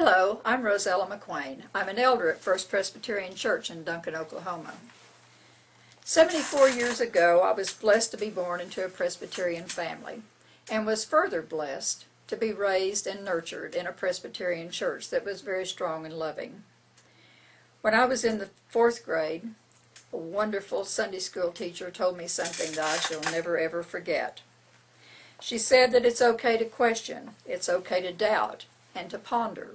Hello, I'm Rosella McQuain. I'm an elder at First Presbyterian Church in Duncan, Oklahoma. 74 years ago, I was blessed to be born into a Presbyterian family and was further blessed to be raised and nurtured in a Presbyterian church that was very strong and loving. When I was in the 4th grade, a wonderful Sunday school teacher told me something that I shall never ever forget. She said that it's okay to question, it's okay to doubt, and to ponder.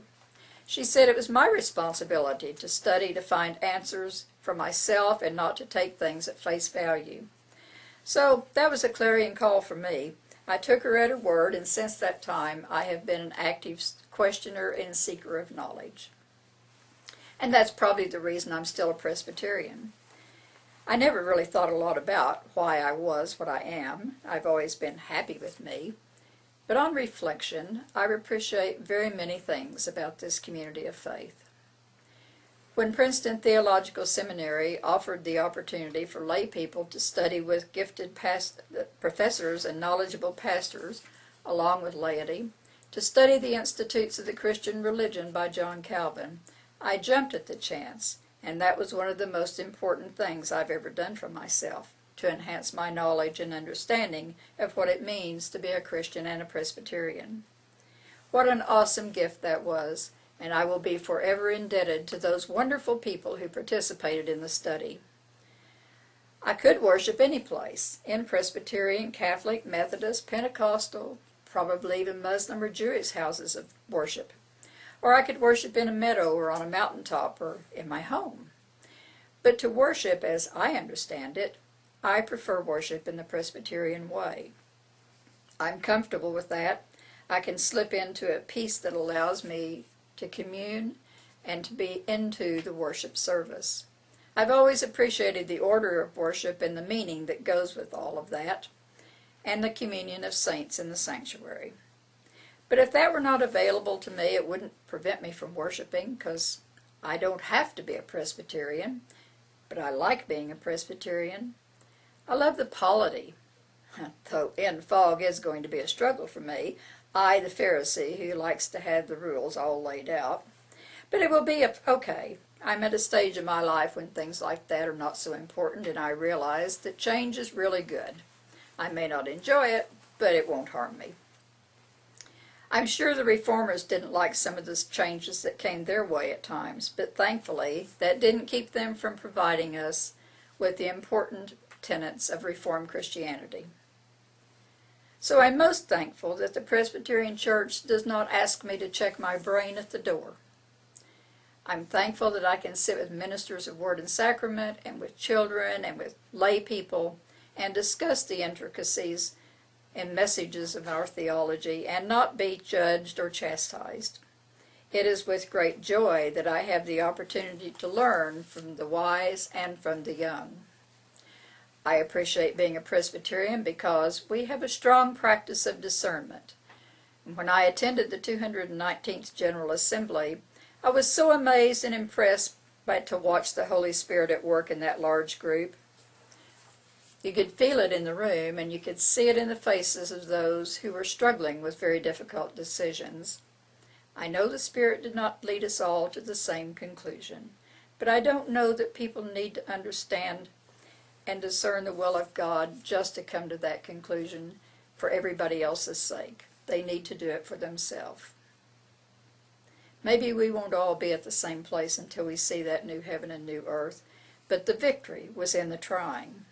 She said it was my responsibility to study to find answers for myself and not to take things at face value. So that was a clarion call for me. I took her at her word, and since that time I have been an active questioner and seeker of knowledge. And that's probably the reason I'm still a Presbyterian. I never really thought a lot about why I was what I am. I've always been happy with me. But on reflection, I appreciate very many things about this community of faith. When Princeton Theological Seminary offered the opportunity for lay people to study with gifted professors and knowledgeable pastors, along with laity, to study the Institutes of the Christian Religion by John Calvin, I jumped at the chance, and that was one of the most important things I've ever done for myself, to enhance my knowledge and understanding of what it means to be a Christian and a Presbyterian. What an awesome gift that was, and I will be forever indebted to those wonderful people who participated in the study. I could worship any place, in Presbyterian, Catholic, Methodist, Pentecostal, probably even Muslim or Jewish houses of worship. Or I could worship in a meadow or on a mountaintop or in my home. But to worship, as I understand it, I prefer worship in the Presbyterian way. I'm comfortable with that. I can slip into a peace that allows me to commune and to be into the worship service. I've always appreciated the order of worship and the meaning that goes with all of that, and the communion of saints in the sanctuary. But if that were not available to me, it wouldn't prevent me from worshiping, because I don't have to be a Presbyterian, but I like being a Presbyterian. I love the polity, though in fog is going to be a struggle for me, I, the Pharisee, who likes to have the rules all laid out. But it will be okay. I'm at a stage in my life when things like that are not so important, and I realize that change is really good. I may not enjoy it, but it won't harm me. I'm sure the reformers didn't like some of the changes that came their way at times, but thankfully that didn't keep them from providing us with the important tenets of Reformed Christianity. So I'm most thankful that the Presbyterian Church does not ask me to check my brain at the door. I'm thankful that I can sit with ministers of Word and Sacrament and with children and with lay people and discuss the intricacies and messages of our theology and not be judged or chastised. It is with great joy that I have the opportunity to learn from the wise and from the young. I appreciate being a Presbyterian because we have a strong practice of discernment. When I attended the 219th General Assembly, I was so amazed and impressed to watch the Holy Spirit at work in that large group. You could feel it in the room, and you could see it in the faces of those who were struggling with very difficult decisions. I know the Spirit did not lead us all to the same conclusion, but I don't know that people need to understand and discern the will of God just to come to that conclusion for everybody else's sake. They need to do it for themselves. Maybe we won't all be at the same place until we see that new heaven and new earth, but the victory was in the trying.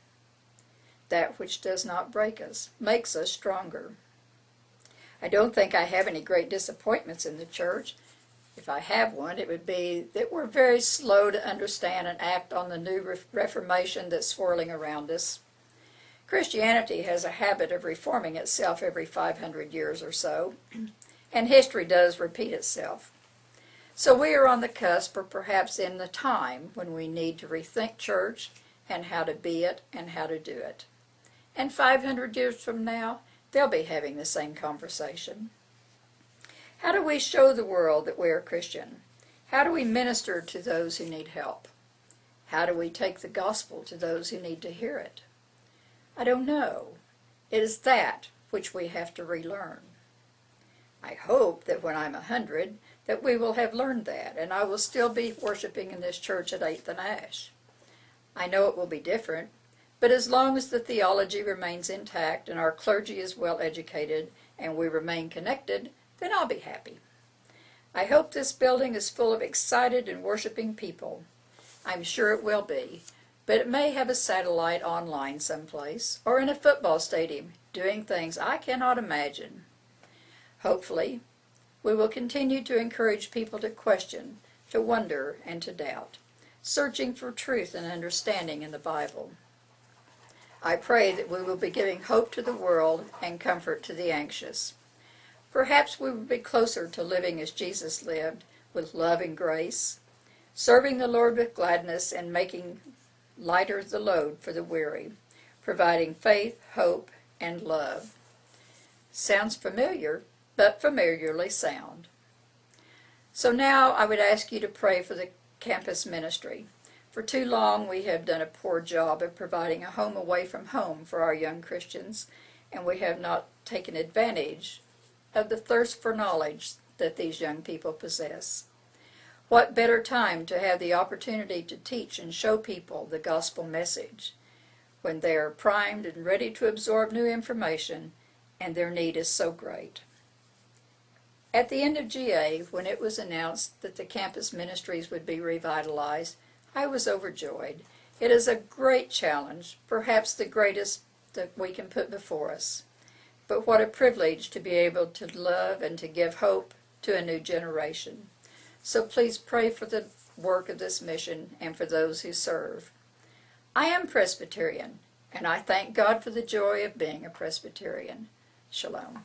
That which does not break us makes us stronger. I don't think I have any great disappointments in the church. If I have one, it would be that we're very slow to understand and act on the new reformation that's swirling around us. Christianity has a habit of reforming itself every 500 years or so, and history does repeat itself. So we are on the cusp, or perhaps in the time, when we need to rethink church and how to be it and how to do it. And 500 years from now, they'll be having the same conversation. How do we show the world that we are Christian? How do we minister to those who need help? How do we take the gospel to those who need to hear it? I don't know. It is that which we have to relearn. I hope that when I'm 100, that we will have learned that, and I will still be worshiping in this church at 8th and Ash. I know it will be different, but as long as the theology remains intact and our clergy is well educated and we remain connected, then I'll be happy. I hope this building is full of excited and worshiping people. I'm sure it will be, but it may have a satellite online someplace or in a football stadium doing things I cannot imagine. Hopefully, we will continue to encourage people to question, to wonder, and to doubt, searching for truth and understanding in the Bible. I pray that we will be giving hope to the world and comfort to the anxious. Perhaps we will be closer to living as Jesus lived, with love and grace, serving the Lord with gladness and making lighter the load for the weary, providing faith, hope, and love. Sounds familiar, but familiarly sound. So now I would ask you to pray for the campus ministry. For too long we have done a poor job of providing a home away from home for our young Christians, and we have not taken advantage of the thirst for knowledge that these young people possess. What better time to have the opportunity to teach and show people the gospel message when they are primed and ready to absorb new information and their need is so great. At the end of GA, when it was announced that the campus ministries would be revitalized, I was overjoyed. It is a great challenge, perhaps the greatest that we can put before us. But what a privilege to be able to love and to give hope to a new generation. So please pray for the work of this mission and for those who serve. I am Presbyterian, and I thank God for the joy of being a Presbyterian. Shalom.